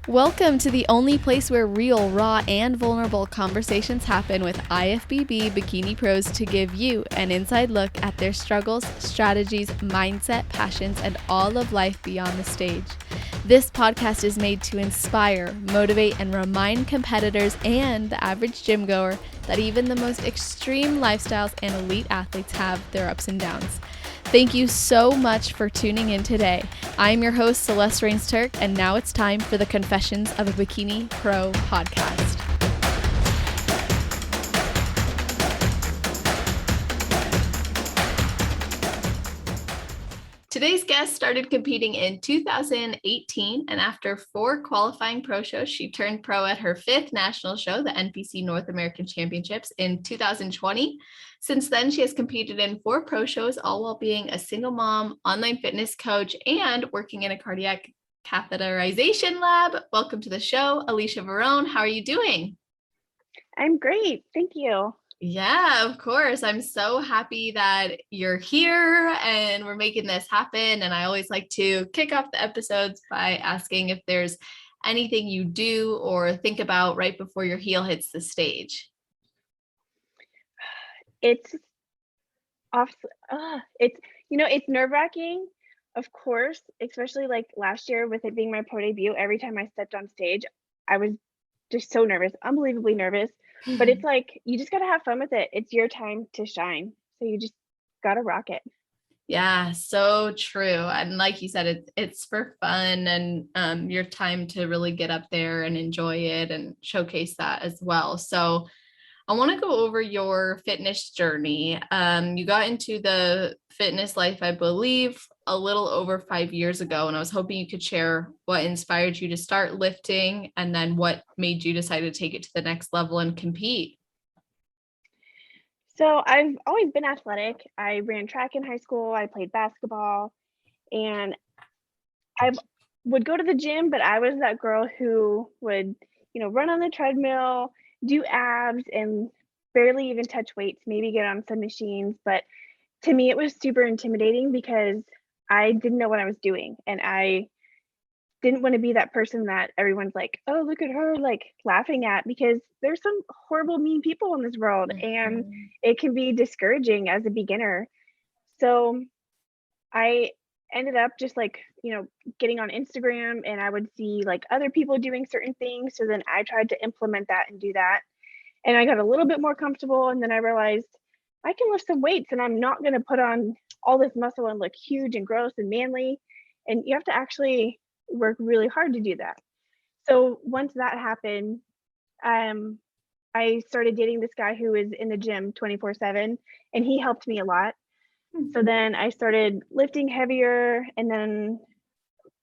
Welcome to the only place where real, raw, and vulnerable conversations happen with IFBB bikini pros to give you an inside look at their struggles, strategies, mindset, passions, and all of life beyond the stage. This podcast is made to inspire, motivate, and remind competitors and the average gym goer that even the most extreme lifestyles and elite athletes have their ups and downs. Thank you so much for tuning in today. I'm your host, Celeste Rains-Turk, and now it's time for the Confessions of a Bikini Pro podcast. Today's guest started competing in 2018, and after 4 qualifying pro shows, she turned pro at her 5th national show, the NPC North American Championships, in 2020. Since then, she has competed in 4 pro shows, all while being a single mom, online fitness coach, and working in a cardiac catheterization lab. Welcome to the show, Alecia Verrone. How are you doing? I'm great. Thank you. Yeah, of course. I'm so happy that you're here and we're making this happen. And I always like to kick off the episodes by asking if there's anything you do or think about right before your heel hits the stage. It's nerve-wracking, of course, especially like last year with it being my pro debut. Every time I stepped on stage, I was just so nervous, unbelievably nervous. But it's like, you just got to have fun with it. It's your time to shine. So you just got to rock it. Yeah, so true. And like you said, it's for fun and your time to really get up there and enjoy it and showcase that as well. So I want to go over your fitness journey. You got into the fitness life, I believe, a little over 5 years ago, and I was hoping you could share what inspired you to start lifting and then what made you decide to take it to the next level and compete. So I've always been athletic. I ran track in high school. I played basketball, and I would go to the gym, but I was that girl who would, run on the treadmill, do abs, and barely even touch weights, maybe get on some machines. But to me, it was super intimidating because I didn't know what I was doing. And I didn't want to be that person that everyone's like, oh, look at her, like laughing at, because there's some horrible, mean people in this world. And it can be discouraging as a beginner. So I ended up just like, getting on Instagram, and I would see like other people doing certain things. So then I tried to implement that and do that. And I got a little bit more comfortable. And then I realized I can lift some weights and I'm not going to put on all this muscle and look huge and gross and manly. And you have to actually work really hard to do that. So once that happened, I started dating this guy who is in the gym 24/7, and he helped me a lot. So then I started lifting heavier and then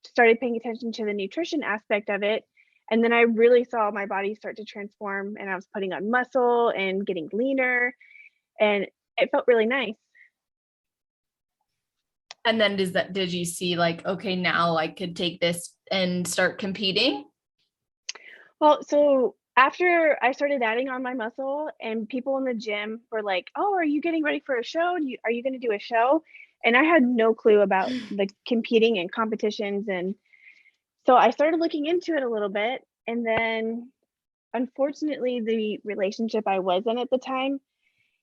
started paying attention to the nutrition aspect of it. And then I really saw my body start to transform, and I was putting on muscle and getting leaner, and it felt really nice. And then did you see like, okay, now I could take this and start competing? Well, so after I started adding on my muscle, and people in the gym were like, oh, are you getting ready for a show? Are you going to do a show? And I had no clue about the competing and competitions. And so I started looking into it a little bit. And then unfortunately, the relationship I was in at the time,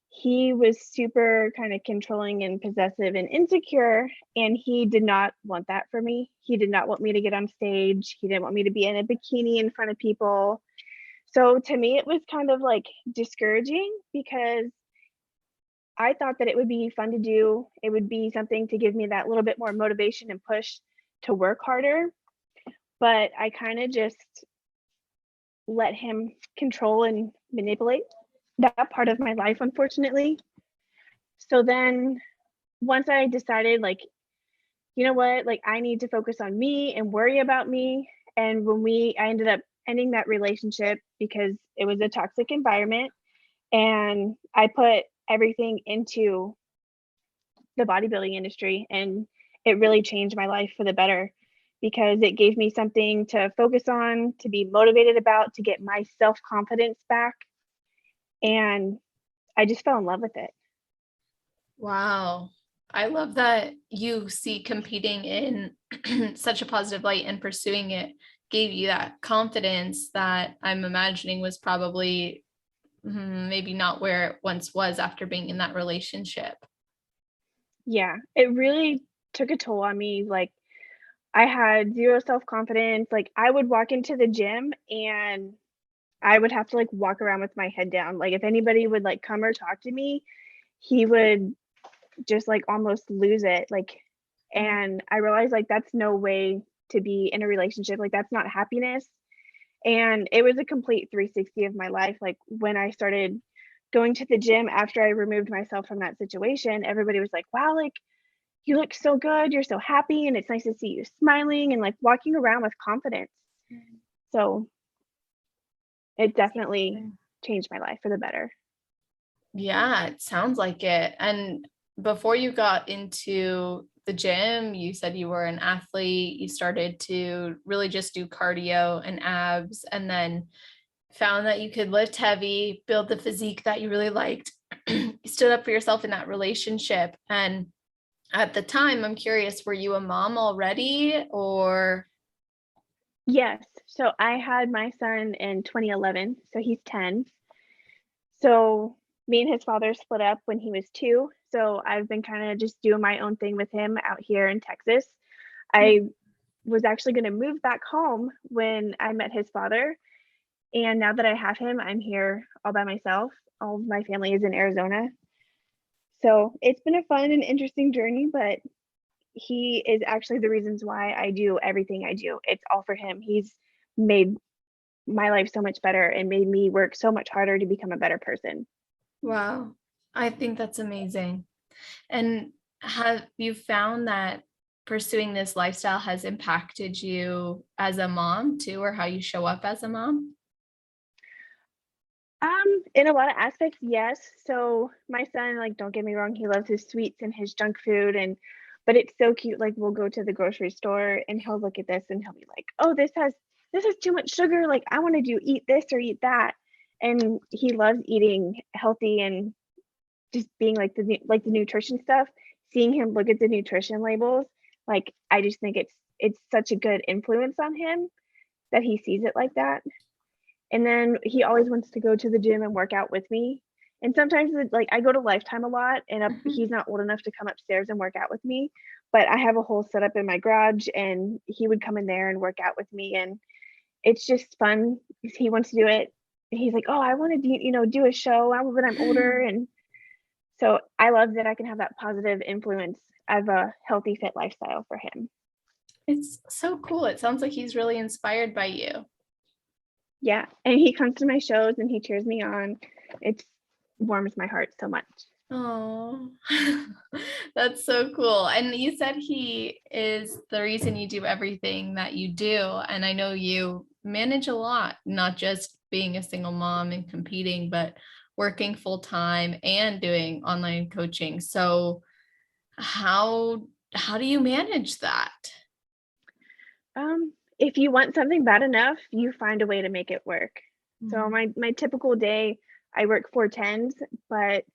he was super kind of controlling and possessive and insecure, and he did not want that for me. He did not want me to get on stage. He didn't want me to be in a bikini in front of people. So to me, it was kind of like discouraging because I thought that it would be fun to do. It would be something to give me that little bit more motivation and push to work harder. But I kind of just let him control and manipulate that part of my life, unfortunately. So then once I decided, like, you know what, like I need to focus on me and worry about me. And I ended up ending that relationship because it was a toxic environment. And I put everything into the bodybuilding industry, and it really changed my life for the better because it gave me something to focus on, to be motivated about, to get my self-confidence back. And I just fell in love with it. Wow. I love that you see competing in such a positive light and pursuing it gave you that confidence that I'm imagining was probably maybe not where it once was after being in that relationship. Yeah, it really took a toll on me, like, I had 0 self-confidence, like, I would walk into the gym and I would have to, like, walk around with my head down, like, if anybody would, like, come or talk to me, he would just, like, almost lose it, like, Mm. and I realized, like, that's no way to be in a relationship, like, that's not happiness, and it was a complete 360 of my life, like, when I started going to the gym after I removed myself from that situation, everybody was like, "Wow, like, you look so good, you're so happy, and it's nice to see you smiling and, like, walking around with confidence." So, it definitely changed my life for the better. Yeah, it sounds like it. And before you got into the gym, you said you were an athlete. You started to really just do cardio and abs, and then found that you could lift heavy, build the physique that you really liked. You stood up for yourself in that relationship. And at the time, I'm curious, were you a mom already or? Yes, so I had my son in 2011, so he's 10. So, me and his father split up when he was 2, so I've been kinda just doing my own thing with him out here in Texas. I was actually gonna move back home when I met his father, and now that I have him, I'm here all by myself. All of my family is in Arizona. So, it's been a fun and interesting journey, but he is actually the reasons why I do everything I do. It's all for him. He's made my life so much better and made me work so much harder to become a better person. Wow. I think that's amazing. And have you found that pursuing this lifestyle has impacted you as a mom too, or how you show up as a mom? In a lot of aspects, yes. So my son, like, don't get me wrong, he loves his sweets and his junk food and but it's so cute, like, we'll go to the grocery store and he'll look at this and he'll be like, "Oh, this has too much sugar, like, I wanna do eat this or eat that." And he loves eating healthy and just being like the nutrition stuff, seeing him look at the nutrition labels, like, I just think it's such a good influence on him that he sees it like that. And then he always wants to go to the gym and work out with me. And sometimes it's like I go to Lifetime a lot and Mhm. he's not old enough to come upstairs and work out with me, but I have a whole setup in my garage and he would come in there and work out with me and it's just fun 'cause he wants to do it. He's like, "Oh, I want to do a show when I'm older." And so I love that I can have that positive influence of a healthy fit lifestyle for him. It's so cool. It sounds like he's really inspired by you. Yeah, and he comes to my shows and he cheers me on. It warms my heart so much. Oh, that's so cool. And you said he is the reason you do everything that you do. And I know you manage a lot, not just being a single mom and competing, but working full time and doing online coaching. So how do you manage that? If you want something bad enough, you find a way to make it work. So Mhm. my typical day, I work 4 10s, but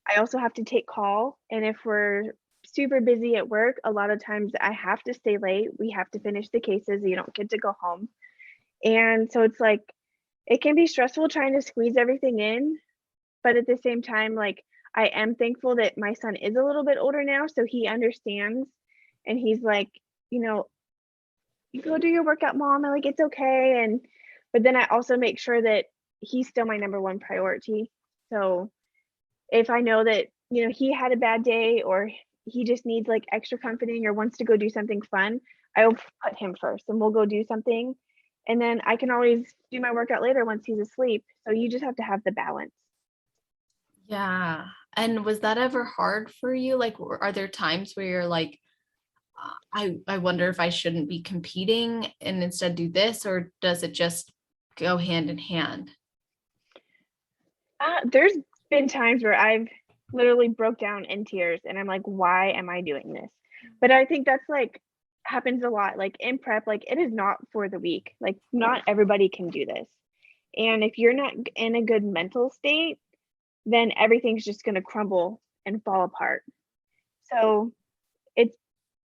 I also have to take call. And if we're super busy at work, a lot of times I have to stay late. We have to finish the cases. You don't get to go home. And so it's like it can be stressful trying to squeeze everything in, but at the same time, like I am thankful that my son is a little bit older now, so he understands and he's like, you know, "You go do your workout, mom," and, like, "It's okay," and but then I also make sure that he's still my number 1 priority. So, if I know that, he had a bad day or he just needs, like, extra comforting or wants to go do something fun, I'll put him first, and we'll go do something, and then I can always do my workout later once he's asleep, so you just have to have the balance. Yeah. And was that ever hard for you? Like, are there times where you're like, I wonder if I shouldn't be competing and instead do this, or does it just go hand in hand? There's been times where I've literally broke down in tears, and I'm like, "Why am I doing this?" But I think that's, like happens a lot, like, in prep, like, it is not for the weak, like, not everybody can do this, and if you're not in a good mental state, then everything's just gonna crumble and fall apart. So, it's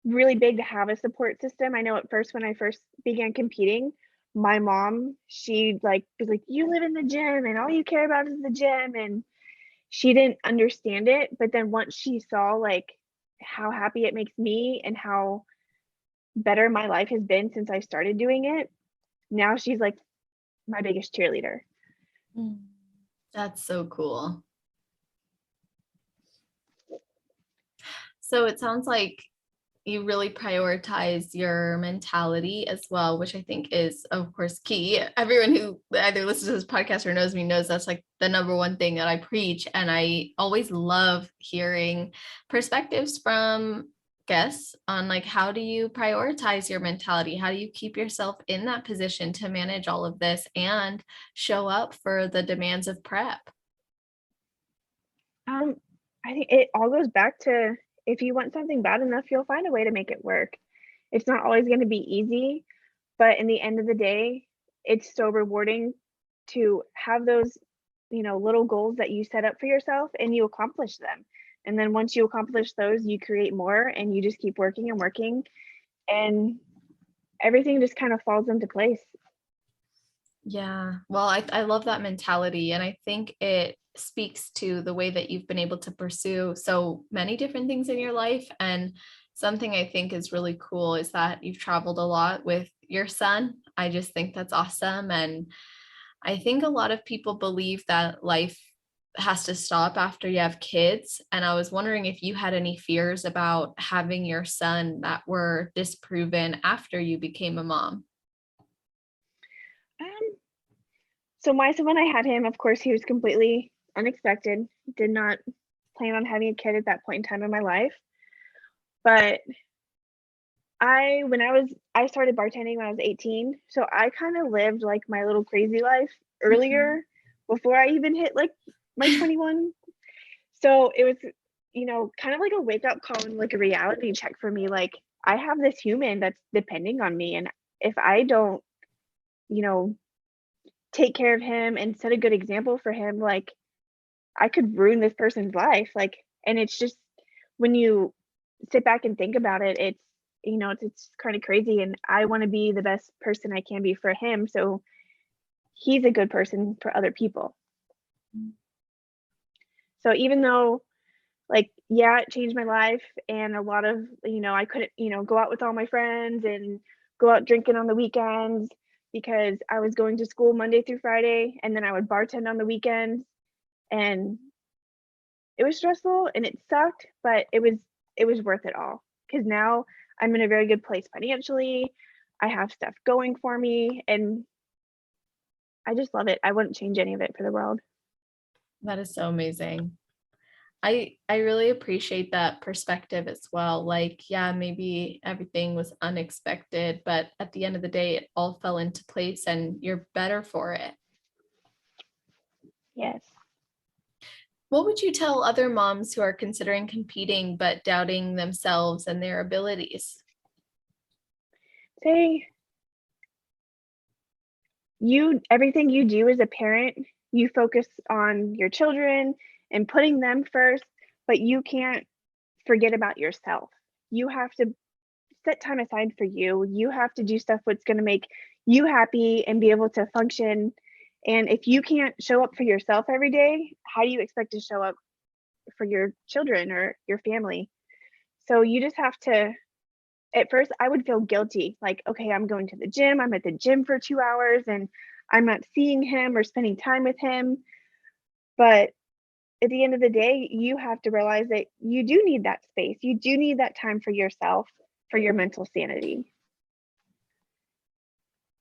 really big to have a support system. I know at first when I first began competing, my mom, she like was like, you live in the gym and all you care about is the gym, and she didn't understand it. But then once she saw like how happy it makes me and how better my life has been since I started doing it, now she's like my biggest cheerleader. That's so cool. So it sounds like you really prioritize your mentality as well, which I think is, of course, key. Everyone who either listens to this podcast or knows me knows that's like the number one thing that I preach. And I always love hearing perspectives from guests on like, how do you prioritize your mentality? How do you keep yourself in that position to manage all of this and show up for the demands of prep? I think it all goes back to, if you want something bad enough, you'll find a way to make it work. It's not always going to be easy, but in the end of the day, it's so rewarding to have those, little goals that you set up for yourself and you accomplish them. And then once you accomplish those, you create more and you just keep working and working, and everything just kind of falls into place. Yeah, well, I love that mentality. And I think it speaks to the way that you've been able to pursue so many different things in your life. And something I think is really cool is that you've traveled a lot with your son. I just think that's awesome. And I think a lot of people believe that life has to stop after you have kids. And I was wondering if you had any fears about having your son that were disproven after you became a mom. Um, so my son, when I had him, of course, he was completely unexpected. Did not plan on having a kid at that point in time in my life. But I started bartending when I was 18, so I kind of lived like my little crazy life Mhm. earlier before I even hit like my 21. So it was, kind of like a wake up call and like a reality check for me. Like, I have this human that's depending on me, and if I don't, you know, take care of him and set a good example for him, like I could ruin this person's life. Like, and it's just, when you sit back and think about it, it's kind of crazy. And I want to be the best person I can be for him, so he's a good person for other people. So even though, like, yeah, it changed my life, and a lot of, I couldn't, go out with all my friends and go out drinking on the weekends because I was going to school Monday through Friday, and then I would bartend on the weekends, and it was stressful and it sucked, but it was worth it all, because now I'm in a very good place financially. I have stuff going for me, and I just love it. I wouldn't change any of it for the world. That is so amazing. I really appreciate that perspective as well. Like, yeah, maybe everything was unexpected, but at the end of the day, it all fell into place and you're better for it. Yes. What would you tell other moms who are considering competing but doubting themselves and their abilities? Say everything you do as a parent, you focus on your children and putting them first, but you can't forget about yourself. You have to set time aside for you. You have to do stuff what's going to make you happy and be able to function. And if you can't show up for yourself every day, how do you expect to show up for your children or your family? So you just have to, at first, I would feel guilty. Like, okay, I'm going to the gym, I'm at the gym for 2 hours and I'm not seeing him or spending time with him. But at the end of the day, you have to realize that you do need that space. You do need that time for yourself, for your mental sanity.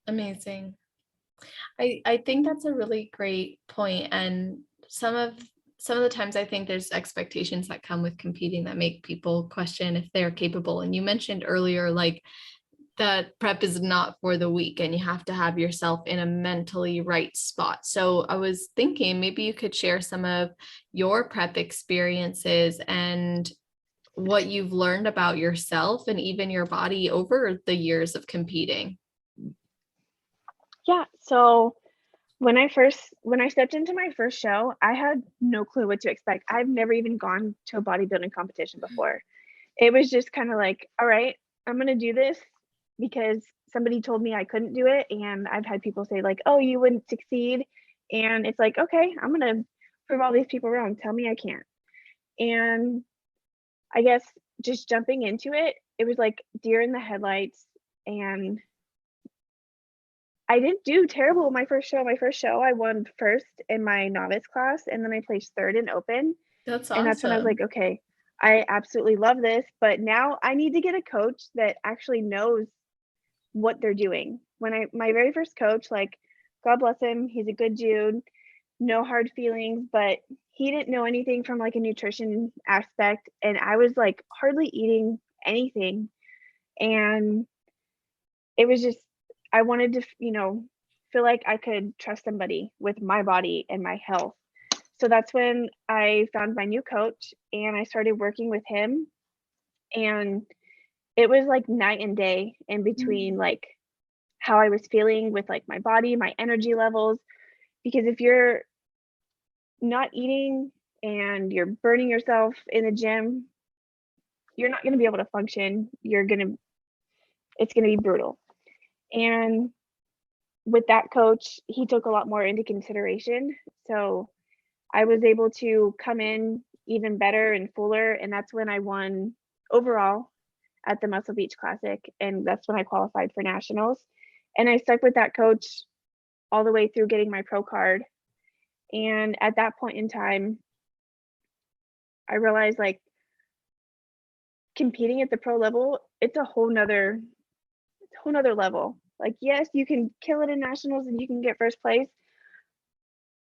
Amazing. I think that's a really great point. And some of the times I think there's expectations that come with competing that make people question if they're capable. And you mentioned earlier, like that prep is not for the weak and you have to have yourself in a mentally right spot. So I was thinking maybe you could share some of your prep experiences and what you've learned about yourself and even your body over the years of competing. Yeah. So when I stepped into my first show, I had no clue what to expect. I've never even gone to a bodybuilding competition before. It was just kind of like, all right, I'm gonna do this. because somebody told me I couldn't do it, and I've had people say like, "Oh, you wouldn't succeed." And it's like, "Okay, I'm gonna prove all these people wrong. Tell me I can't." And I guess just jumping into it, it was like deer in the headlights, and I didn't do terrible my first show. My first show, I won first in my novice class, and then I placed third in open. That's And that's when I was awesome. like, "Okay, I absolutely love this, but now I need to get a coach that actually knows what they're doing." When I my very first coach, like, God bless him, he's a good dude, no hard feelings, but he didn't know anything from, like, a nutrition aspect, and I was, like, hardly eating anything, and it was just I wanted to, feel like I could trust somebody with my body and my health. So that's when I found my new coach and I started working with him, and it was like night and day in between, Mm. like, how I was feeling with, like, my body, my energy levels, because if you're not eating and you're burning yourself in the gym, you're not gonna be able to function. It's gonna be brutal. And with that coach, he took a lot more into consideration. So I was able to come in even better and fuller, and that's when I won overall at the Muscle Beach Classic, and that's when I qualified for nationals. And I stuck with that coach all the way through getting my pro card. And at that point in time, I realized like competing at the pro level, it's a whole nother level. Like, yes, you can kill it in nationals and you can get first place,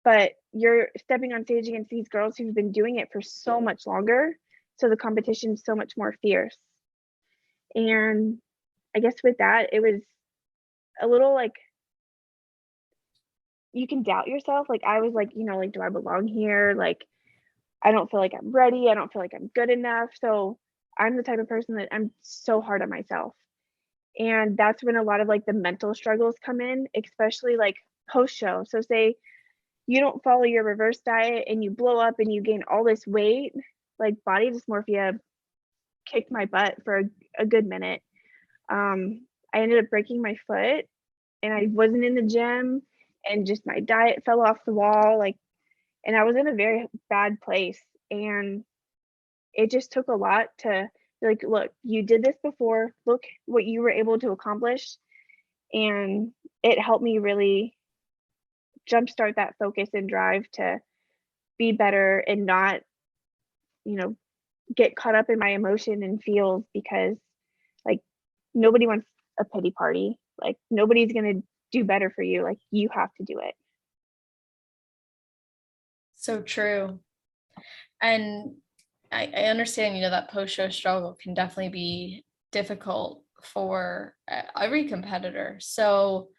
but you're stepping on stage against these girls who've been doing it for so much longer. So the competition's so much more fierce. And I guess with that, it was a little like you can doubt yourself. Like I was like, like, do I belong here? Like, I don't feel like I'm ready. I don't feel like I'm good enough. So I'm the type of person that I'm so hard on myself. And that's when a lot of like the mental struggles come in, especially like post show. So say you don't follow your reverse diet and you blow up and you gain all this weight, like body dysmorphia kicked my butt for a good minute. I ended up breaking my foot and I wasn't in the gym and just my diet fell off the wall, like, and I was in a very bad place. And it just took a lot to be like, look, you did this before. Look what you were able to accomplish. And it helped me really jumpstart that focus and drive to be better and not, you know, get caught up in my emotion and feels because like nobody wants a pity party. Like nobody's gonna do better for you. Like you have to do it. So true. And I understand, that post-show struggle can definitely be difficult for every competitor. So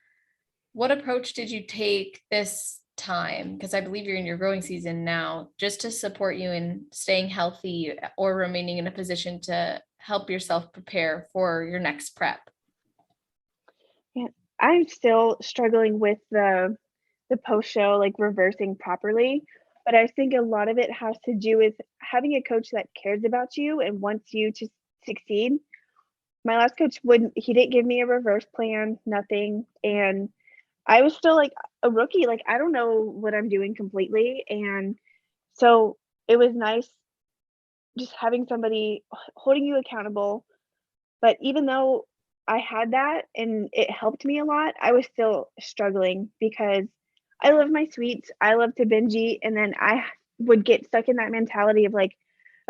what approach did you take this time? Because I believe you're in your growing season now, just to support you in staying healthy or remaining in a position to help yourself prepare for your next prep. Yeah. I'm still struggling with the post show, like reversing properly. But I think a lot of it has to do with having a coach that cares about you and wants you to succeed. My last coach wouldn't, he didn't give me a reverse plan, nothing. And I was still like a rookie. Like, I don't know what I'm doing completely. And so it was nice just having somebody holding you accountable. But even though I had that and it helped me a lot, I was still struggling because I love my sweets. I love to binge eat. And then I would get stuck in that mentality of like,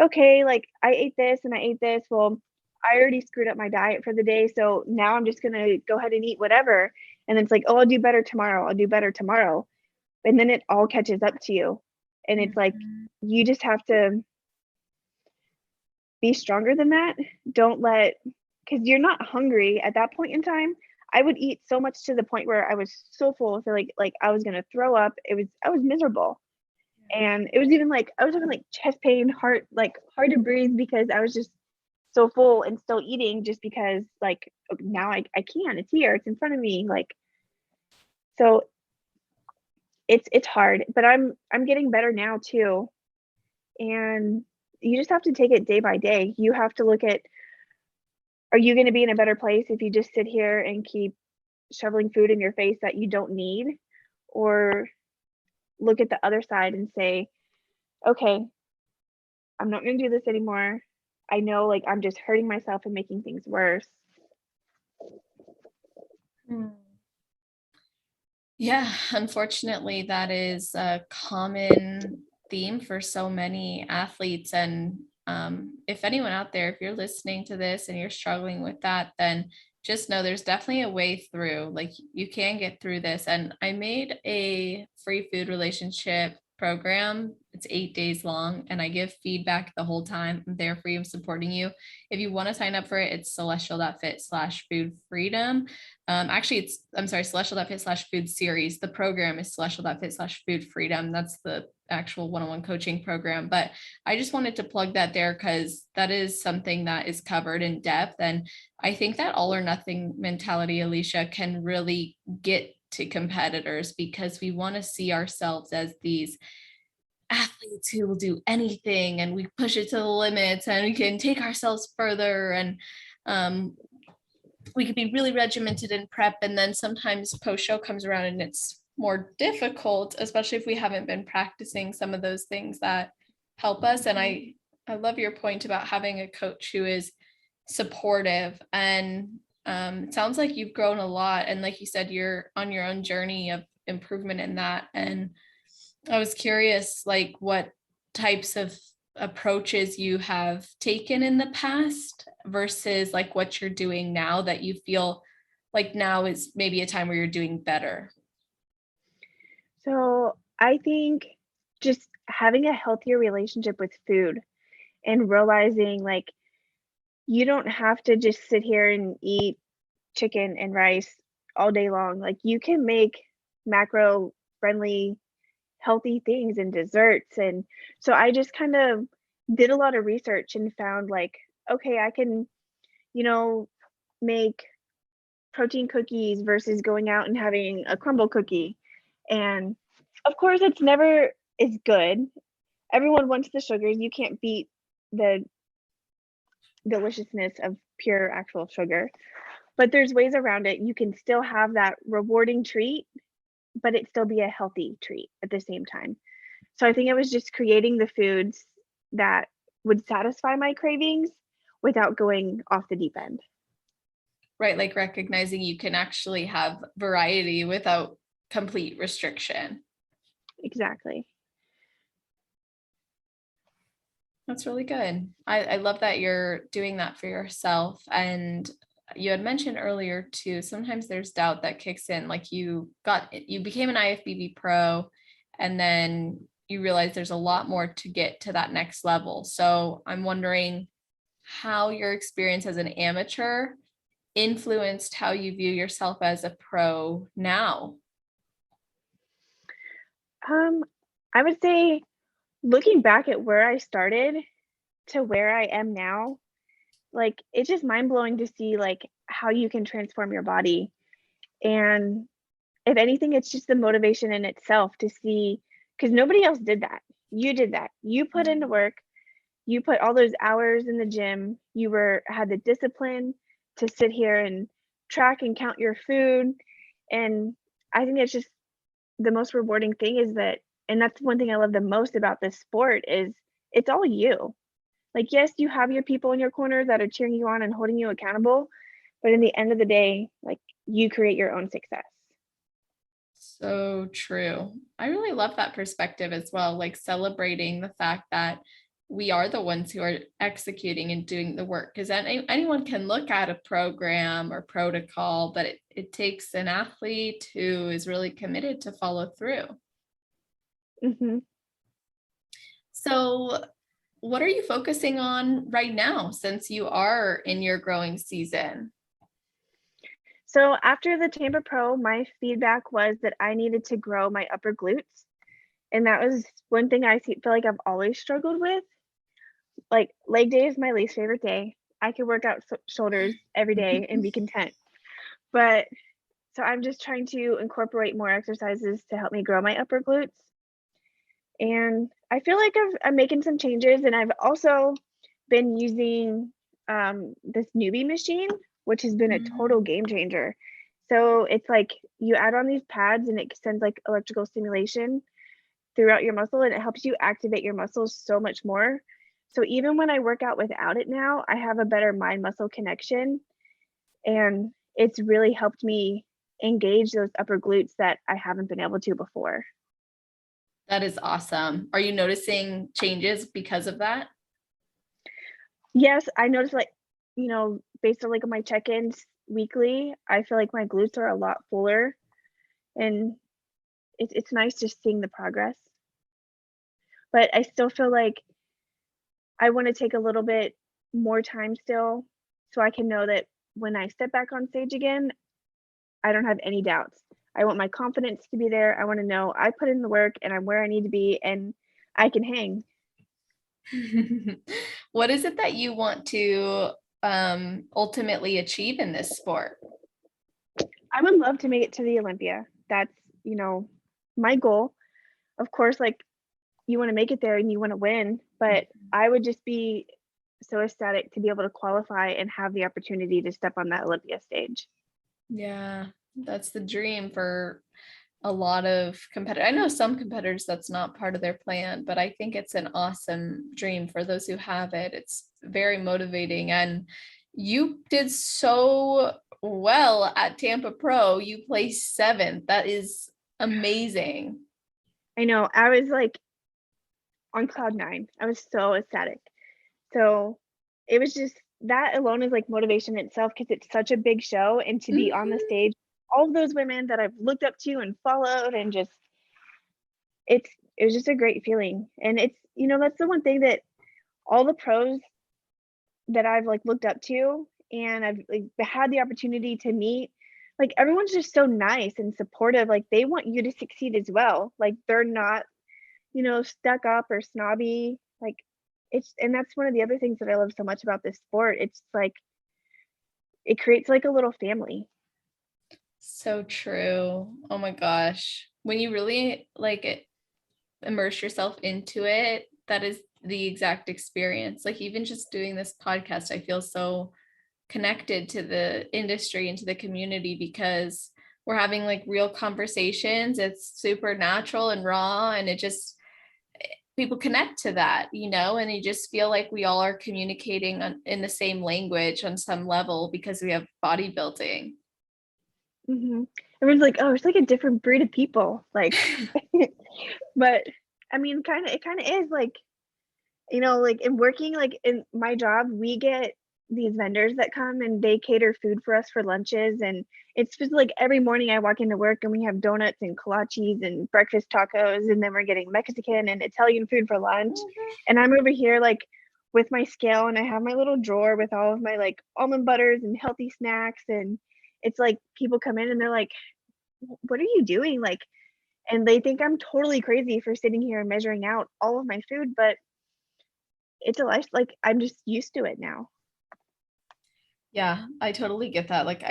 okay, like I ate this and I ate this. Well, I already screwed up my diet for the day. So now I'm just going to go ahead and eat whatever. And it's like, oh, I'll do better tomorrow. I'll do better tomorrow. And then it all catches up to you. And it's like, Mhm. you just have to be stronger than that. Don't let, because you're not hungry at that point in time. I would eat so much to the point where I was so full, so like I was gonna throw up. I was miserable, and it was even like I was having like chest pain, hard to breathe because I was just so full and still eating just because like now I can. It's here. It's in front of me. Like so, it's hard, but I'm getting better now too, and you just have to take it day by day. You have to look at are you going to be in a better place if you just sit here and keep shoveling food in your face that you don't need? Or look at the other side and say, okay, I'm not going to do this anymore. I know like I'm just hurting myself and making things worse. Hmm. Yeah, unfortunately, that is a common theme for so many athletes. And if anyone out there, if you're listening to this and you're struggling with that, then just know there's definitely a way through. Like you can get through this. And I made a free food relationship program. It's 8 days long, and I give feedback the whole time. I'm there for you. I'm supporting you. If you want to sign up for it, it's celestial.fit/food freedom. Actually, I'm sorry, celestial.fit/food series. The program is celestial.fit/food freedom. That's the actual one-on-one coaching program. But I just wanted to plug that there because that is something that is covered in depth. And I think that all or nothing mentality, Alecia, can really get to competitors because we want to see ourselves as these athletes who will do anything and we push it to the limits and we can take ourselves further. And we could be really regimented in prep, and then sometimes post show comes around and it's more difficult, especially if we haven't been practicing some of those things that help us. And I love your point about having a coach who is supportive. And it sounds like you've grown a lot, and like you said, you're on your own journey of improvement in that. And I was curious, like what types of approaches you have taken in the past versus like what you're doing now that you feel like now is maybe a time where you're doing better. So I think just having a healthier relationship with food and realizing like you don't have to just sit here and eat chicken and rice all day long. Like you can make macro friendly, healthy things and desserts. And so I just kind of did a lot of research and found like, okay, I can, make protein cookies versus going out and having a crumble cookie. And of course, it's never as good. Everyone wants the sugars. You can't beat the deliciousness of pure actual sugar, but there's ways around it. You can still have that rewarding treat, but it still be a healthy treat at the same time. So I think it was just creating the foods that would satisfy my cravings without going off the deep end. Right, like recognizing you can actually have variety without complete restriction. Exactly. That's really good. I love that you're doing that for yourself. And you had mentioned earlier too, sometimes there's doubt that kicks in. Like you became an IFBB pro, and then you realize there's a lot more to get to that next level. So I'm wondering how your experience as an amateur influenced how you view yourself as a pro now. I would say looking back at where I started to where I am now, like it's just mind blowing to see like how you can transform your body. And if anything, it's just the motivation in itself to see, because nobody else did that. You did that. You put into work. You put all those hours in the gym. You had the discipline to sit here and track and count your food. And I think it's just the most rewarding thing is that, and that's one thing I love the most about this sport is it's all you. Like, yes, you have your people in your corner that are cheering you on and holding you accountable, but in the end of the day, like you create your own success. So true. I really love that perspective as well, like celebrating the fact that we are the ones who are executing and doing the work, because anyone can look at a program or protocol, but it takes an athlete who is really committed to follow through. Mm-hmm. So what are you focusing on right now since you are in your growing season? So after the Tampa Pro, my feedback was that I needed to grow my upper glutes. And that was one thing I feel like I've always struggled with. Like leg day is my least favorite day. I could work out shoulders every day and be content. But so I'm just trying to incorporate more exercises to help me grow my upper glutes. And I feel like I'm making some changes, and I've also been using this newbie machine, which has been a total Mm. game changer. So it's like you add on these pads and it sends like electrical stimulation throughout your muscle, and it helps you activate your muscles so much more. So even when I work out without it now, I have a better mind muscle connection, and it's really helped me engage those upper glutes that I haven't been able to before. That is awesome. Are you noticing changes because of that? Yes, I noticed, like, based on like my check-ins weekly, I feel like my glutes are a lot fuller, and it's nice just seeing the progress. But I still feel like I want to take a little bit more time still, so I can know that when I step back on stage again, I don't have any doubts. I want my confidence to be there. I want to know I put in the work and I'm where I need to be and I can hang. What is it that you want to ultimately achieve in this sport? I would love to make it to the Olympia. That's, you know, my goal. Of course, like, you want to make it there and you want to win, but I would just be so ecstatic to be able to qualify and have the opportunity to step on that Olympia stage. Yeah, that's the dream for a lot of competitors. I know some competitors that's not part of their plan, but I think it's an awesome dream for those who have it. It's very motivating. And you did so well at Tampa Pro. You placed seventh. That is amazing. I know. I was like on cloud nine. I was so ecstatic. So it was just that alone is like motivation itself because it's such a big show, and to be on the Mhm. stage, all of those women that I've looked up to and followed, and just it's it was just a great feeling. And it's that's the one thing that all the pros that I've like looked up to and I've like had the opportunity to meet, like everyone's just so nice and supportive. Like they want you to succeed as well. Like they're not stuck up or snobby. Like and that's one of the other things that I love so much about this sport. It's like it creates like a little family. So true. Oh my gosh. When you really immerse yourself into it, that is the exact experience. Like even just doing this podcast, I feel so connected to the industry and to the community because we're having like real conversations. It's super natural and raw, and it just people connect to that, and you just feel like we all are communicating in the same language on some level because we have bodybuilding. Everyone's like, oh, it's like a different breed of people. Like, but I mean, it kind of is like like in working, like in my job, we get these vendors that come and they cater food for us for lunches. And it's just like every morning I walk into work and we have donuts and kolaches and breakfast tacos. And then we're getting Mexican and Italian food for lunch. And I'm over here like with my scale and I have my little drawer with all of my like almond butters and healthy snacks. And it's like people come in and they're like, what are you doing? Like, and they think I'm totally crazy for sitting here and measuring out all of my food, but it's a life, like, I'm just used to it now. Yeah, I totally get that. Like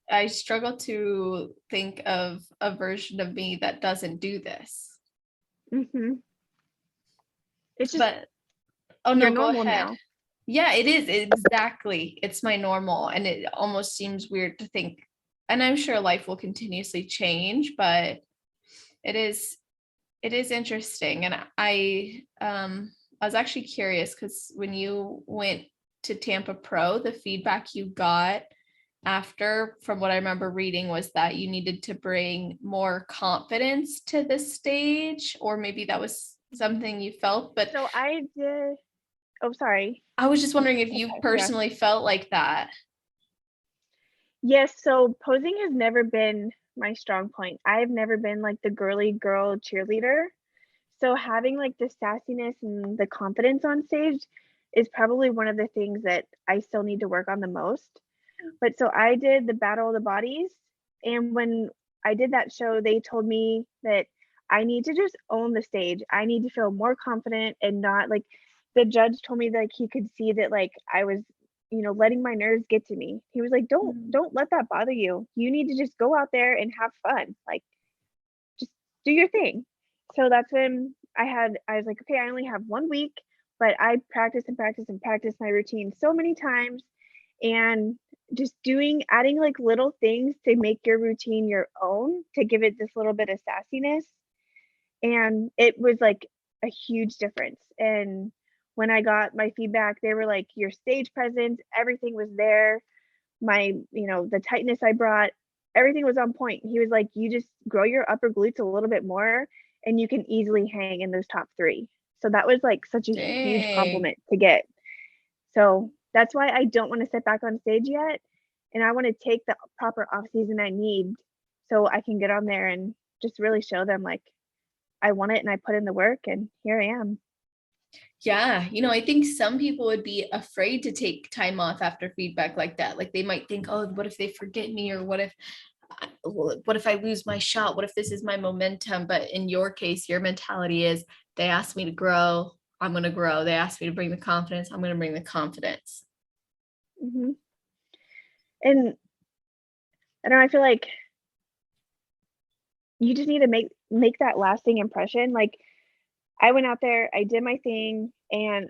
I struggle to think of a version of me that doesn't do this. Mhm. It's just But oh your no, go normal ahead. now. Yeah, it is exactly. It's my normal, and it almost seems weird to think. And I'm sure life will continuously change, but it is it is interesting. And I was actually curious because when you went to Tampa Pro, the feedback you got after, from what I remember reading, was that you needed to bring more confidence to the stage, or maybe that was something you felt. But So I did oh, sorry. I was just wondering if you Yeah. personally felt like that. Yes, so posing has never been my strong point. I've never been, like, the girly girl cheerleader. So having, like, the sassiness and the confidence on stage is probably one of the things that I still need to work on the most. But so I did the Battle of the Bodies, and when I did that show, they told me that I need to just own the stage. I need to feel more confident and not like the judge told me that he could see that like I was, letting my nerves get to me. He was like, Mm. don't let that bother you. You need to just go out there and have fun. Like just do your thing." So that's when I was like, "Okay, I only have 1 week, but I practice and practice and practice my routine so many times, and just adding like little things to make your routine your own, to give it this little bit of sassiness. And it was like a huge difference. And when I got my feedback, they were like, your stage presence, everything was there. The tightness I brought, everything was on point. He was like, you just grow your upper glutes a little bit more and you can easily hang in those top three. So that was like such a huge Dang. compliment to get. So that's why I don't want to sit back on stage yet. And I want to take the proper off season I need so I can get on there and just really show them like I want it and I put in the work and here I am. Yeah, I think some people would be afraid to take time off after feedback like that. Like they might think, oh, what if they forget me? Or what if I lose my shot? What if this is my momentum? But in your case, your mentality is they asked me to grow, I'm going to grow. They asked me to bring the confidence, I'm going to bring the confidence. Hmm. And I don't know, I feel like you just need to make that lasting impression. Like I went out there, I did my thing, and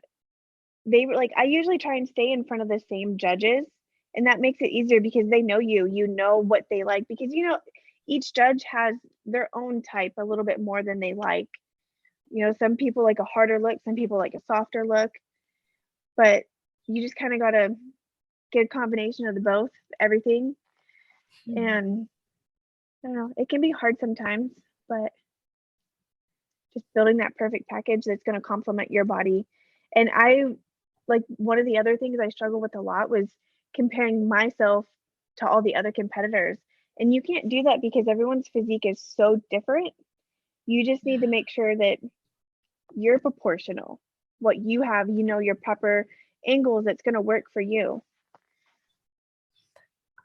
they were like, I usually try and stay in front of the same judges, and that makes it easier because they know you know what they like, because each judge has their own type a little bit more than they like. Some people like a harder look, some people like a softer look, but you just kind of got to get a combination of the both, everything. And I don't know, it can be hard sometimes, but just building that perfect package that's going to complement your body. And one of the other things I struggle with a lot was comparing myself to all the other competitors. And you can't do that because everyone's physique is so different. You just need to make sure that you're proportional. What you have, your proper angles that's going to work for you.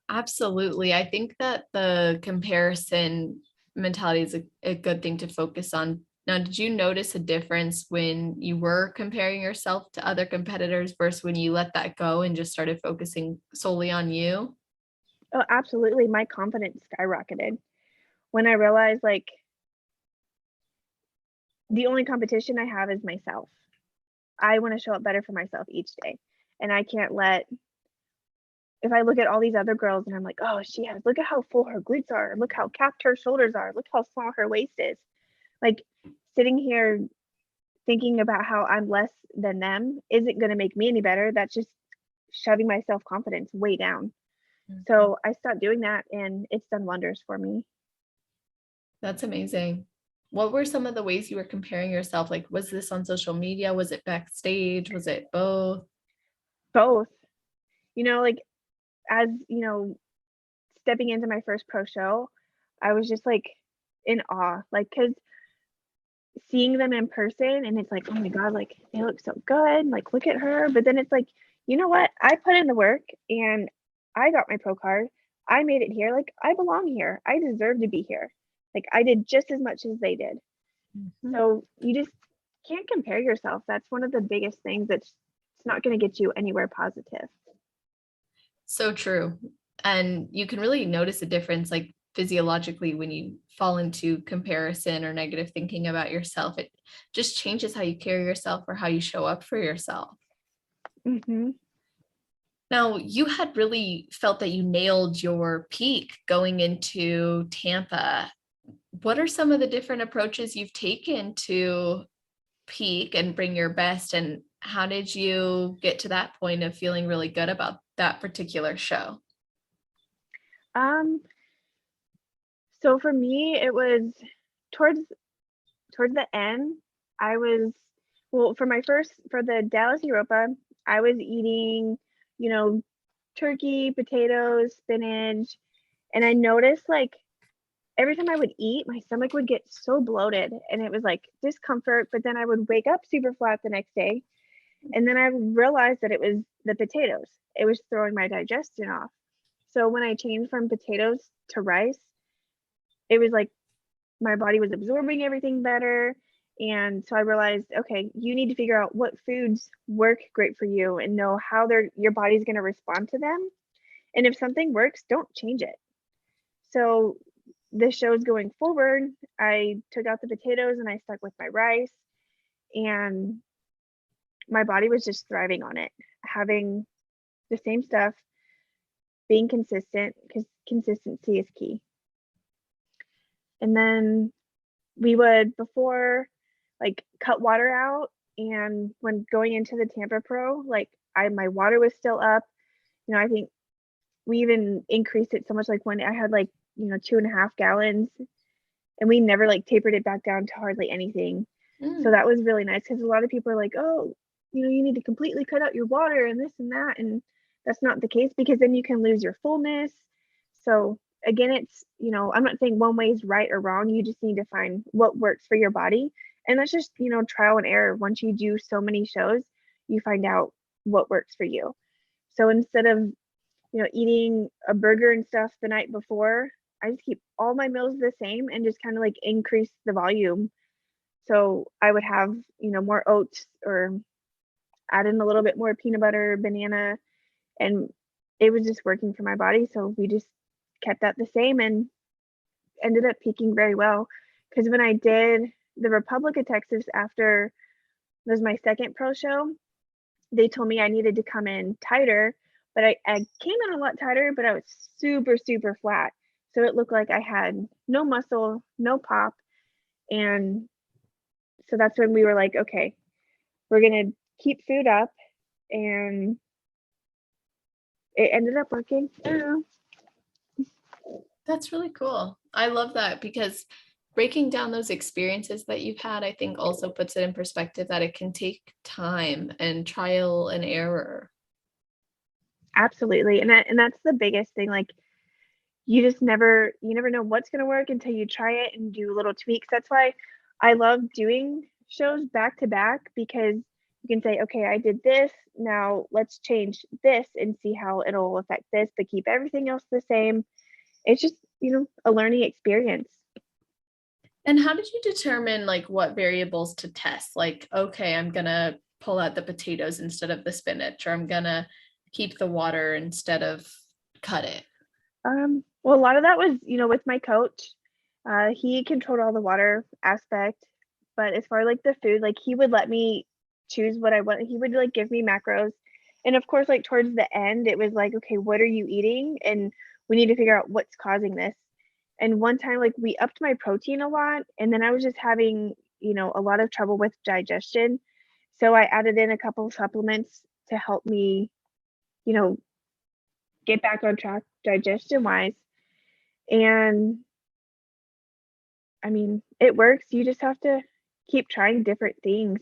Absolutely. I think that the comparison mentality is a good thing to focus on. Now, did you notice a difference when you were comparing yourself to other competitors versus when you let that go and just started focusing solely on you? Oh, absolutely. My confidence skyrocketed when I realized like the only competition I have is myself. I want to show up better for myself each day. And I can't if I look at all these other girls and I'm like, oh, look at how full her glutes are. Look how capped her shoulders are. Look how small her waist is. Like sitting here thinking about how I'm less than them isn't going to make me any better. That's just shoving my self confidence way down. So I stopped doing that and it's done wonders for me. That's amazing. What were some of the ways you were comparing yourself? Like, was this on social media? Was it backstage? Was it both? Both, like as, stepping into my first pro show, I was just like in awe, like, because seeing them in person and it's like, oh my God, like they look so good. Like, look at her. But then it's like, you know what? I put in the work and I got my pro card. I made it here. Like, I belong here. I deserve to be here. Like, I did just as much as they did. Mhm. So you just can't compare yourself. That's one of the biggest things that's it's not going to get you anywhere positive. So true. And you can really notice a difference, like physiologically, when you fall into comparison or negative thinking about yourself. It just changes how you carry yourself or how you show up for yourself. Hmm. Now, you had really felt that you nailed your peak going into Tampa. What are some of the different approaches you've taken to peak and bring your best? And how did you get to that point of feeling really good about that particular show? Um, so for me, it was towards the end. I was well for the Dallas Europa, I was eating, you know, turkey, potatoes, spinach, and I noticed like every time I would eat, my stomach would get so bloated and it was like discomfort, but then I would wake up super flat the next day. And then I realized that it was the potatoes. It was throwing my digestion off. So when I changed from potatoes to rice, it was like my body was absorbing everything better. And so I realized, okay, you need to figure out what foods work great for you and know how your body's going to respond to them. And if something works, don't change it. So the shows going forward, I took out the potatoes and I stuck with my rice. And my body was just thriving on it, having the same stuff, being consistent, because consistency is key. And then we would before like cut water out, and when going into the Tampa Pro, like my water was still up. I think we even increased it so much, like when I had like 2.5 gallons, and we never like tapered it back down to hardly anything. So that was really nice, because a lot of people are like, oh, you need to completely cut out your water and this and that, and that's not the case, because then you can lose your fullness. So again, it's I'm not saying one way is right or wrong. You just need to find what works for your body, and that's just trial and error. Once you do so many shows, you find out what works for you. So instead of eating a burger and stuff the night before, I just keep all my meals the same and just kind of like increase the volume. So I would have more oats, or add in a little bit more peanut butter, banana, and it was just working for my body. So we just kept that the same and ended up peaking very well. Because when I did the Republic of Texas, after it was my second pro show, they told me I needed to come in tighter, but I came in a lot tighter, but I was super, super flat. So it looked like I had no muscle, no pop. And so that's when we were like, okay, we're going to keep food up. And it ended up working. I don't know. That's really cool. I love that, because breaking down those experiences that you've had, I think also puts it in perspective that it can take time and trial and error. Absolutely. And that's the biggest thing. Like, you just never know what's going to work until you try it and do little tweaks. That's why I love doing shows back to back, because you can say, okay, I did this, now let's change this and see how it'll affect this, but keep everything else the same. It's just a learning experience. And how did you determine like what variables to test? Like, okay, I'm gonna pull out the potatoes instead of the spinach, or I'm gonna keep the water instead of cut it. Well, a lot of that was with my coach. He controlled all the water aspect, but as far like the food, like he would let me choose what I want. He would like give me macros, and of course, like towards the end, it was like, okay, what are you eating, and we need to figure out what's causing this. And one time, like we upped my protein a lot, and then I was just having a lot of trouble with digestion, so I added in a couple of supplements to help me you know get back on track digestion wise. And I mean, it works. You just have to keep trying different things.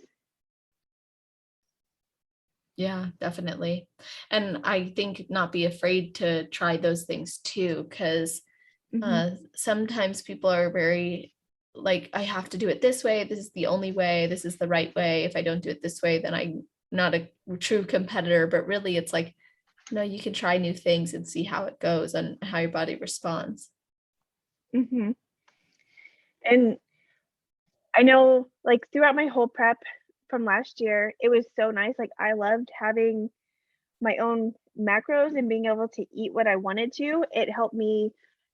Yeah, definitely. And I think not be afraid to try those things too, because Hmm. sometimes people are very like, I have to do it this way. This is the only way. This is the right way. If I don't do it this way, then I'm not a true competitor. But really, it's like, no, you can try new things and see how it goes and how your body responds. Hmm. And I know, like throughout my whole prep from last year, it was so nice. Like I loved having my own macros and being able to eat what I wanted to. It helped me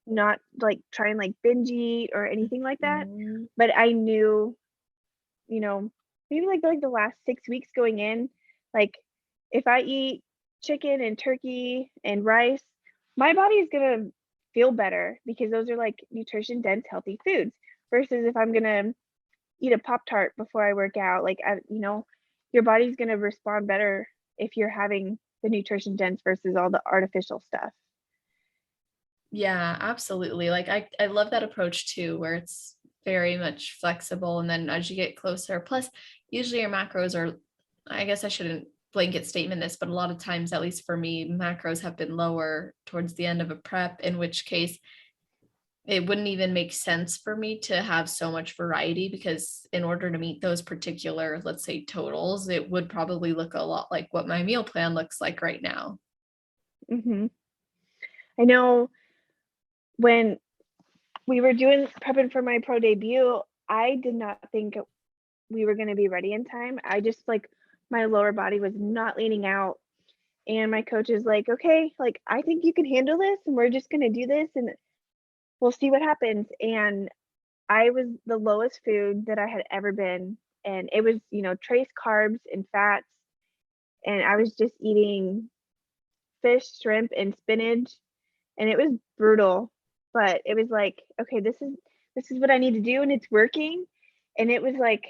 not like try and like binge eat or anything like that. Mhm. But I knew, you know, maybe like the last 6 weeks going in, like if I eat chicken and turkey and rice, my body is gonna feel better, because those are like nutrition dense, healthy foods. Versus if I'm gonna eat a Pop Tart before I work out, like your body's gonna respond better if you're having the nutrition dense versus all the artificial stuff. Yeah, absolutely. Like I love that approach too, where it's very much flexible. And then as you get closer, plus usually your macros are, I guess I shouldn't blanket statement this, but a lot of times, at least for me, macros have been lower towards the end of a prep, in which case it wouldn't even make sense for me to have so much variety, because in order to meet those particular, let's say, totals, it would probably look a lot like what my meal plan looks like right now. Hmm. I know when we were doing prepping for my pro debut, I did not think we were going to be ready in time. I just like my lower body was not leaning out, and my coach is like, "Okay, like I think you can handle this, and we're just going to do this, and we'll see what happens." And I was the lowest food that I had ever been, and it was trace carbs and fats. and I was just eating fish, shrimp, and spinach, and it was brutal, but it was like, okay, this is what I need to do, and it's working. And it was like,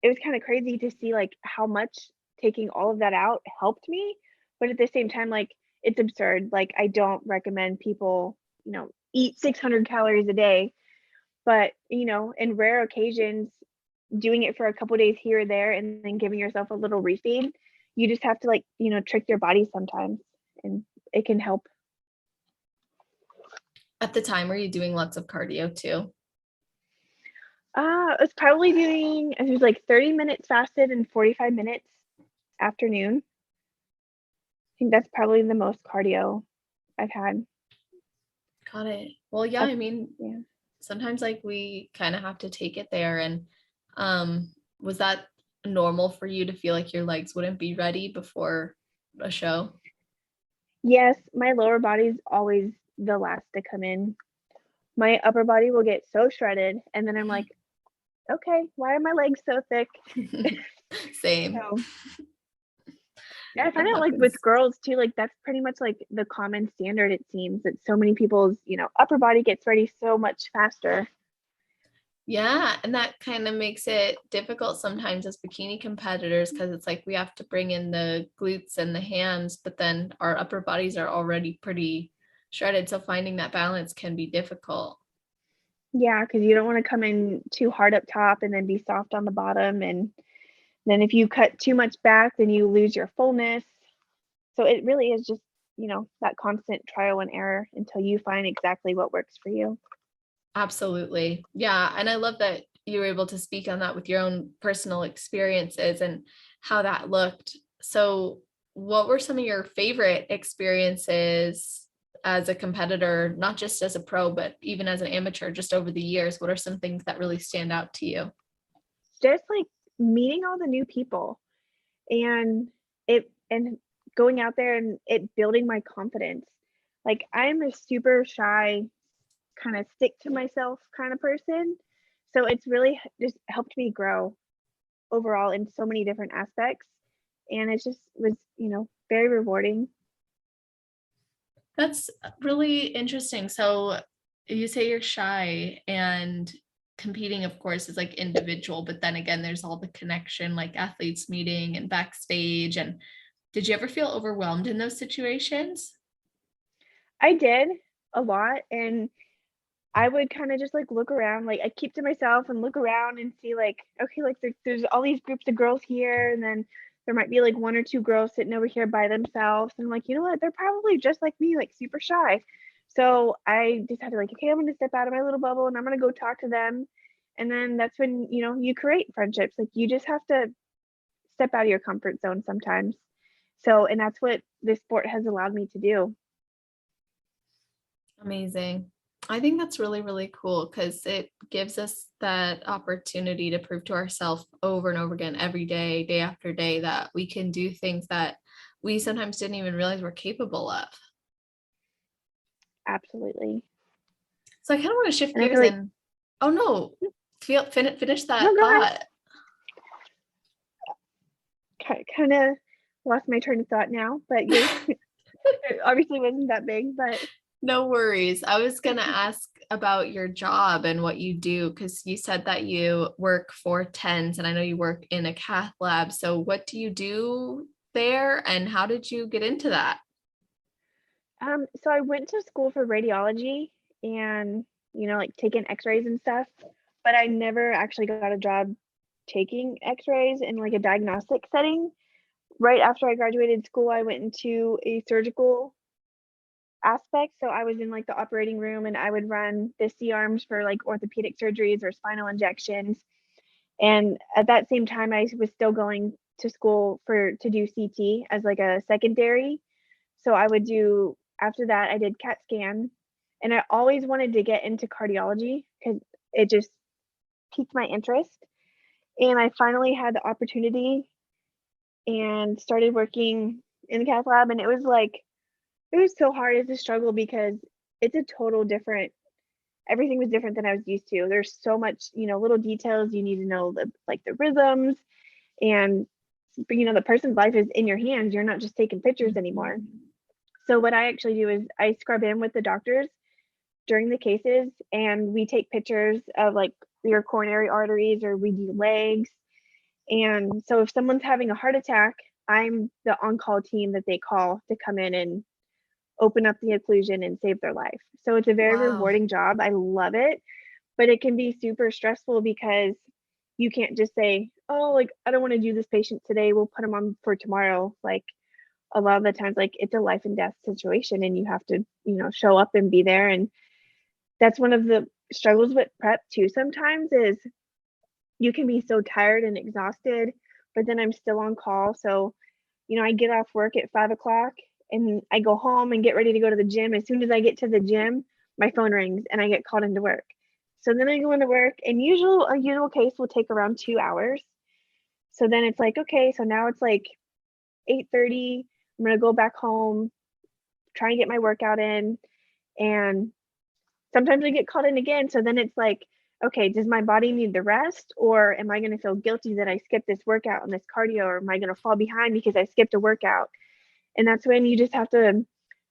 it was kind of crazy to see like how much taking all of that out helped me, but at the same time, like, it's absurd. Like, I don't recommend people, eat 600 calories a day, but in rare occasions, doing it for a couple days here or there and then giving yourself a little refeed, you just have to, like, trick your body sometimes, and it can help. At the time, were you doing lots of cardio too? It was like 30 minutes fasted and 45 minutes afternoon. I think that's probably the most cardio I've had. Got it. Well, yeah, I mean, Yeah. sometimes like we kind of have to take it there. And was that normal for you to feel like your legs wouldn't be ready before a show? Yes, my lower body's always the last to come in. My upper body will get so shredded, and then I'm like, okay, why are my legs so thick? Same. So yeah, I find That out like with happens. girls too, like that's pretty much like the common standard. It seems that so many people's, upper body gets ready so much faster. Yeah, and that kind of makes it difficult sometimes as bikini competitors because it's like we have to bring in the glutes and the hams, but then our upper bodies are already pretty shredded. So finding that balance can be difficult. Yeah, because you don't want to come in too hard up top and then be soft on the bottom. And then if you cut too much back, then you lose your fullness. So it really is just, that constant trial and error until you find exactly what works for you. Absolutely. Yeah. And I love that you were able to speak on that with your own personal experiences and how that looked. So, what were some of your favorite experiences as a competitor, not just as a pro, but even as an amateur, just over the years? What are some things that really stand out to you? Just like meeting all the new people and and going out there and it building my confidence. Like, I'm a super shy, kind of stick to myself kind of person. So it's really just helped me grow overall in so many different aspects. And it just was, very rewarding. That's really interesting. So, you say you're shy and competing, of course, is like individual, but then again, there's all the connection, like athletes meeting and backstage. And did you ever feel overwhelmed in those situations? I did a lot, and I would kind of just like look around, like I keep to myself and look around and see like, okay, like there's all these groups of girls here, and then there might be like one or two girls sitting over here by themselves. And I'm like, you know what? They're probably just like me, like super shy. So I decided like, okay, I'm gonna step out of my little bubble and I'm gonna go talk to them. And then that's when, you create friendships. Like, you just have to step out of your comfort zone sometimes. So, and that's what this sport has allowed me to do. Amazing. I think that's really, really cool because it gives us that opportunity to prove to ourselves over and over again, every day, day after day, that we can do things that we sometimes didn't even realize we're capable of. Absolutely. So I kind of want to shift And I gears feel like, and, oh no, finish no, that go ahead. thought. Kind of lost my train of thought now, but yours it obviously wasn't that big, but No worries. I was going to ask about your job and what you do because you said that you work for tens and I know you work in a cath lab. So what do you do there and how did you get into that? so I went to school for radiology and, like taking x-rays and stuff, but I never actually got a job taking x-rays in like a diagnostic setting. Right after I graduated school, I went into a surgical aspect. So I was in like the operating room and I would run the C-arms for like orthopedic surgeries or spinal injections. And at that same time, I was still going to school to do CT as like a secondary. So I would do, after that, I did CAT scan. And I always wanted to get into cardiology because it just piqued my interest. And I finally had the opportunity and started working in the cath lab. And it was so hard. It's a struggle because it's a total different, everything was different than I was used to. There's so much, little details you need to know, the rhythms and the person's life is in your hands. You're not just taking pictures anymore. So what I actually do is I scrub in with the doctors during the cases, and we take pictures of like your coronary arteries, or we do legs. And so if someone's having a heart attack, I'm the on-call team that they call to come in and open up the occlusion and save their life. So it's a very Wow. rewarding job. I love it, but it can be super stressful because you can't just say, oh, like, I don't want to do this patient today, we'll put them on for tomorrow. Like, a lot of the times, like, it's a life and death situation, and you have to, show up and be there. And that's one of the struggles with prep too sometimes, is you can be so tired and exhausted, but then I'm still on call. So, I get off work at 5 o'clock and I go home and get ready to go to the gym. As soon as I get to the gym, my phone rings and I get called into work. So then I go into work, and a usual case will take around 2 hours. So then it's like, okay, so now it's like 8:30. I'm gonna go back home, try and get my workout in, and sometimes I get called in again. So then it's like, okay, does my body need the rest, or am I going to feel guilty that I skipped this workout and this cardio, or am I going to fall behind because I skipped a workout? And that's when you just have to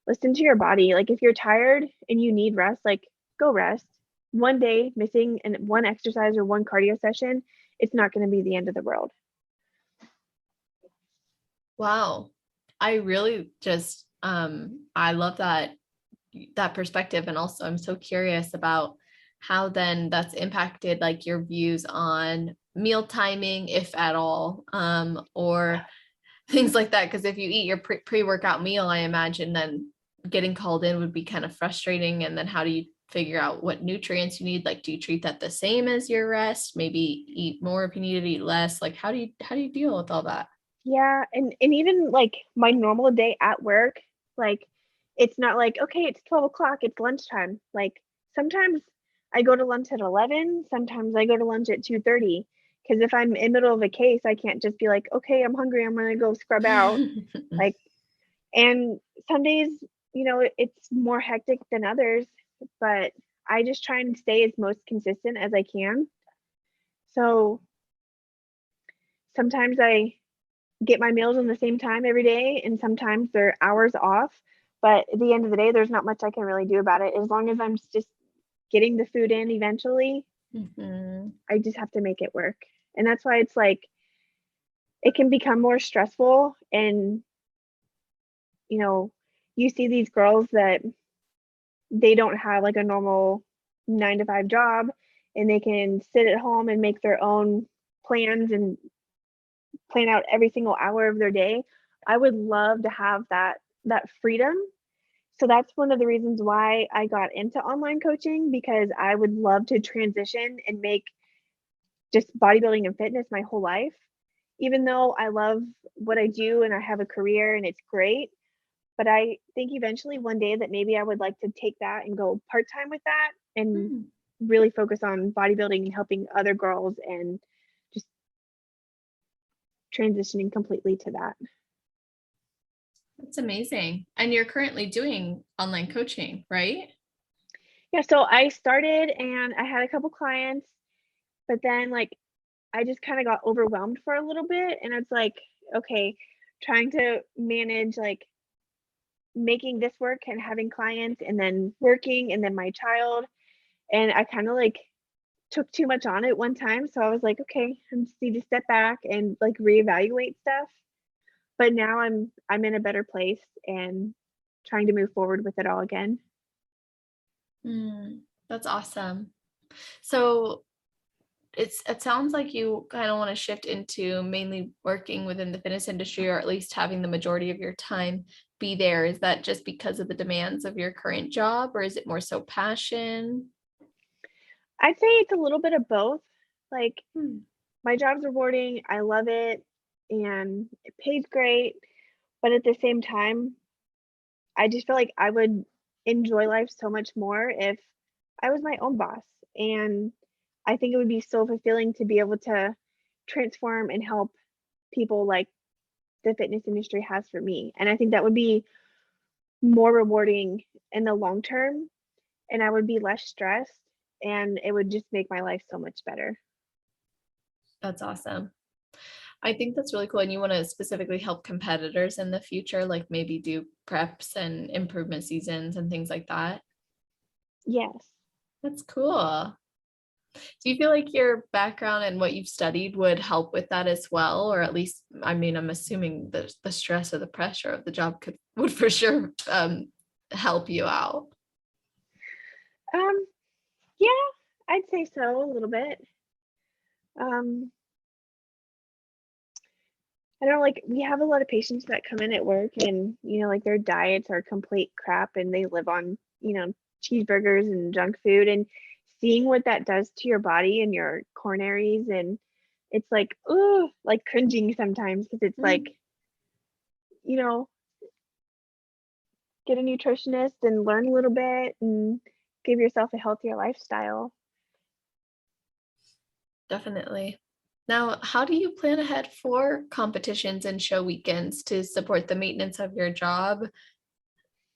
listen to your body. Like, if you're tired and you need rest, like, go rest. One day missing one exercise or one cardio session, it's not going to be the end of the world. Wow. I really just, I love that perspective. And also I'm so curious about how then that's impacted like your views on meal timing, if at all, or things like that. Because if you eat your pre-workout meal, I imagine then getting called in would be kind of frustrating. And then how do you figure out what nutrients you need? Like, do you treat that the same as your rest? Maybe eat more if you need to eat less? Like, how do you deal with all that? Yeah, and even like my normal day at work, like, it's not like, okay, it's 12 o'clock, it's lunchtime. Like, sometimes I go to lunch at 11, sometimes I go to lunch at 2:30. Because if I'm in middle of a case, I can't just be like, okay, I'm hungry, I'm gonna go scrub out. Like, and some days, it's more hectic than others, but I just try and stay as most consistent as I can. So sometimes I get my meals in the same time every day, and sometimes they're hours off. But at the end of the day, there's not much I can really do about it. As long as I'm just getting the food in eventually, I just have to make it work. And that's why it's like, it can become more stressful. And, you see these girls that they don't have like a normal 9 to 5 job, and they can sit at home and make their own plans and plan out every single hour of their day. I would love to have that freedom. So that's one of the reasons why I got into online coaching, because I would love to transition and make just bodybuilding and fitness my whole life. Even though I love what I do and I have a career and it's great, but I think eventually one day that maybe I would like to take that and go part-time with that, and really focus on bodybuilding and helping other girls, and just transitioning completely to that. That's amazing. And you're currently doing online coaching, right? Yeah, so I started and I had a couple clients, but then like I just kind of got overwhelmed for a little bit, and it's like, okay, trying to manage like making this work and having clients and then working and then my child, and I kind of like took too much on at one time. So I was like, okay, I just need to step back and like reevaluate stuff. But now I'm in a better place and trying to move forward with it all again. That's awesome. So it sounds like you kind of want to shift into mainly working within the fitness industry, or at least having the majority of your time be there. Is that just because of the demands of your current job, or is it more so passion? I'd say it's a little bit of both. Like, my job's rewarding, I love it, and it pays great, but at the same time, I just feel like I would enjoy life so much more if I was my own boss. And I think it would be so fulfilling to be able to transform and help people like the fitness industry has for me. And I think that would be more rewarding in the long term, and I would be less stressed, and it would just make my life so much better. That's awesome. I think that's really cool. And you want to specifically help competitors in the future, like maybe do preps and improvement seasons and things like that. Yes. That's cool. Do you feel like your background and what you've studied would help with that as well? Or at least, I mean, I'm assuming the stress or the pressure of the job would for sure help you out. Um, yeah, I'd say so a little bit. Um, I know, like, we have a lot of patients that come in at work and, like their diets are complete crap and they live on, cheeseburgers and junk food, and seeing what that does to your body and your coronaries, and it's like, ooh, like cringing sometimes because it's Mm, like, you know, get a nutritionist and learn a little bit and give yourself a healthier lifestyle. definitely. Now, how do you plan ahead for competitions and show weekends to support the maintenance of your job,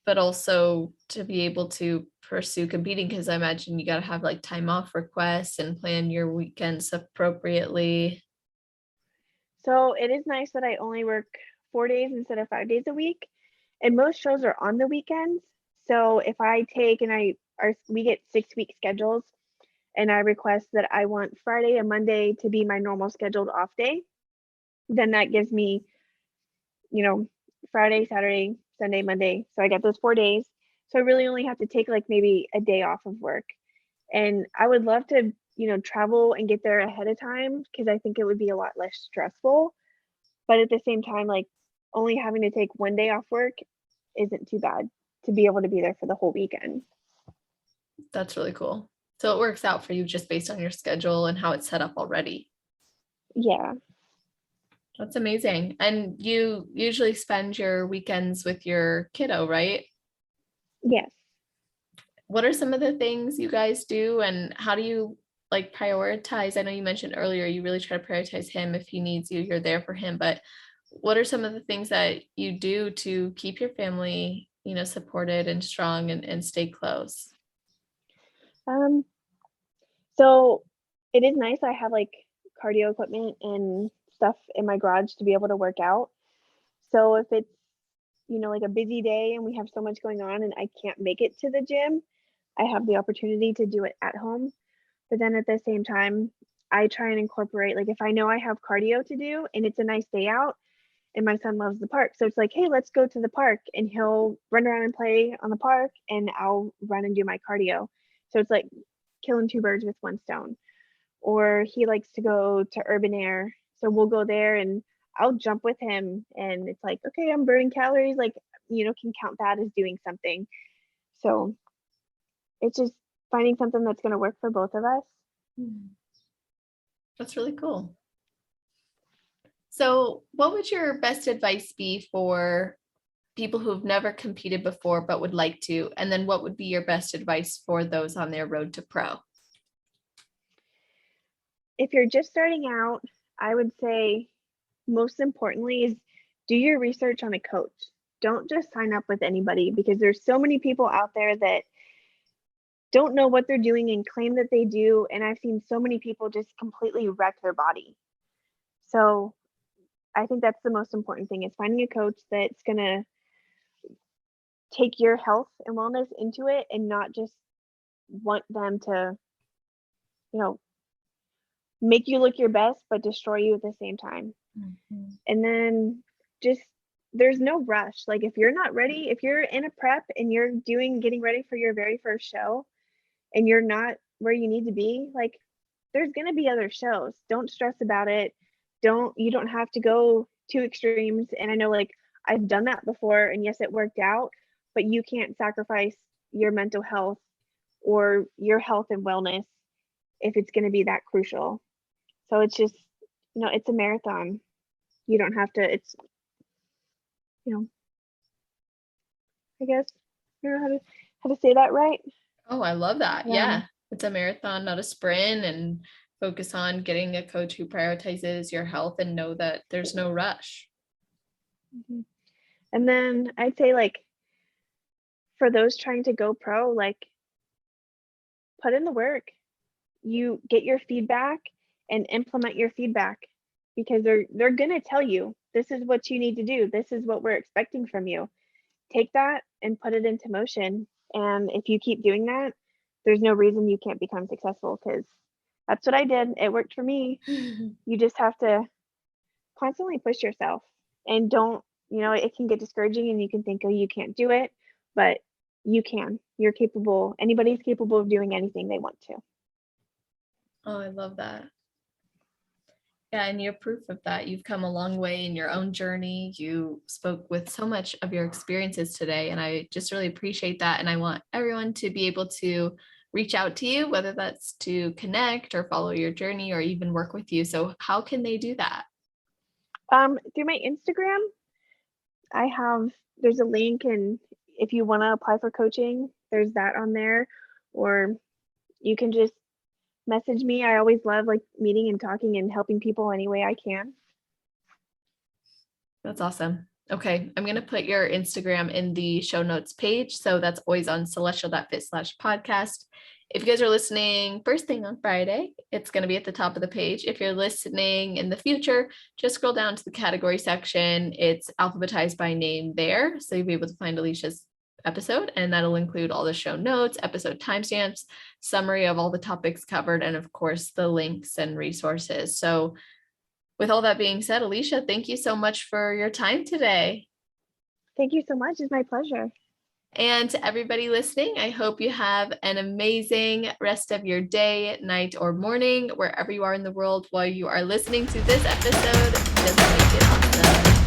but also to be able to pursue competing? Because I imagine you got to have like time off requests and plan your weekends appropriately. So it is nice that I only work 4 days instead of 5 days a week, and most shows are on the weekends. So if I take and we get 6 week schedules, and I request that I want Friday and Monday to be my normal scheduled off day, then that gives me, you know, Friday, Saturday, Sunday, Monday. So I get those 4 days. So I really only have to take like maybe a day off of work. And I would love to, travel and get there ahead of time because I think it would be a lot less stressful. But at the same time, like only having to take one day off work isn't too bad to be able to be there for the whole weekend. That's really cool. So it works out for you just based on your schedule and how it's set up already. Yeah. That's amazing. And you usually spend your weekends with your kiddo, right? Yes. What are some of the things you guys do and how do you like prioritize? I know you mentioned earlier you really try to prioritize him. If he needs you, you're there for him, but what are some of the things that you do to keep your family, supported and strong and stay close? Um, so it is nice. I have like cardio equipment and stuff in my garage to be able to work out. So if it's, like a busy day and we have so much going on and I can't make it to the gym, I have the opportunity to do it at home. But then at the same time, I try and incorporate, like if I know I have cardio to do and it's a nice day out and my son loves the park. So it's like, hey, let's go to the park, and he'll run around and play on the park and I'll run and do my cardio. So it's like killing two birds with one stone. Or he likes to go to urban air. So we'll go there and I'll jump with him and it's like, okay, I'm burning calories, like, can count that as doing something. So it's just finding something that's going to work for both of us. Hmm. That's really cool. So, what would your best advice be for people who've never competed before but would like to? And then what would be your best advice for those on their road to pro? If you're just starting out, I would say most importantly is do your research on a coach. Don't just sign up with anybody because there's so many people out there that don't know what they're doing and claim that they do. And I've seen so many people just completely wreck their body. So I think that's the most important thing is finding a coach that's going to take your health and wellness into it and not just want them to, you know, make you look your best, but destroy you at the same time. Mhm. And then just there's no rush. Like if you're not ready, if you're in a prep and you're getting ready for your very first show and you're not where you need to be, like there's going to be other shows. Don't stress about it. You don't have to go to extremes. And I know like I've done that before and yes, it worked out, but you can't sacrifice your mental health or your health and wellness if it's going to be that crucial. So it's just, it's a marathon. You don't have to, you know, I guess, I don't know how to say that right. Oh, I love that. Um, Yeah. It's a marathon, not a sprint, and focus on getting a coach who prioritizes your health and know that there's no rush. mhm. And then I'd say like for those trying to go pro, like put in the work. You get your feedback and implement your feedback. because they're going to tell you, this is what you need to do. This is what we're expecting from you. Take that and put it into motion. And if you keep doing that, there's no reason you can't become successful, because that's what I did. It worked for me. You just have to constantly push yourself, and don't, it can get discouraging and you can think, oh, you can't do it, but you can. You're capable. Anybody's capable of doing anything they want to. Oh, I love that. Yeah, and you're proof of that. You've come a long way in your own journey. You spoke with so much of your experiences today, and I just really appreciate that. And I want everyone to be able to reach out to you, whether that's to connect or follow your journey or even work with you. So how can they do that? Through my Instagram, there's a link, and if you want to apply for coaching, there's that on there, or you can just message me. I always love meeting and talking and helping people any way I can. That's awesome. Okay, I'm going to put your Instagram in the show notes page. So that's always on celestial.fit/podcast. If you guys are listening first thing on Friday, it's going to be at the top of the page. If you're listening in the future, just scroll down to the category section. It's alphabetized by name there. So you'll be able to find Alecia's episode, and that'll include all the show notes, episode timestamps, summary of all the topics covered, and of course the links and resources. So with all that being said, Alecia, thank you so much for your time today. Thank you so much. It's my pleasure. And to everybody listening, I hope you have an amazing rest of your day, night, or morning, wherever you are in the world while you are listening to this episode. Just make it awesome.